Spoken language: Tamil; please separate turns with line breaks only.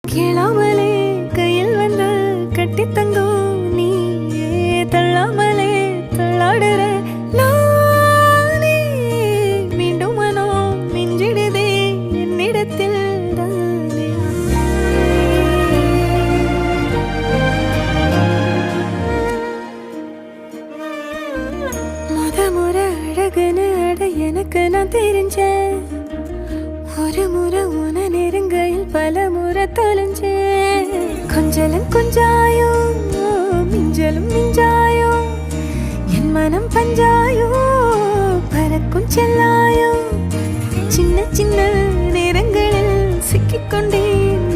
கேளாமலே கையில் வந்து கட்டி தங்கும் நீ தள்ளாமலே தள்ளாடுற நானே மீண்டும் மனம் மிஞ்சிடுதே என்னிடத்தில் தானே. முறை அழகுன்னு அட எனக்கு நான் தெரிஞ்சேன். ஒரு முறை உன நெருங்கையில் பல முறை தொலைஞ்சேன். கொஞ்சலும் கொஞ்சாயோ மிஞ்சலும் மிஞ்சாயோ என் மனம் பஞ்சாயோ பறக்கும் செல்லாயோ சின்ன சின்ன நேரங்களில் சிக்கிக்கொண்டேன்.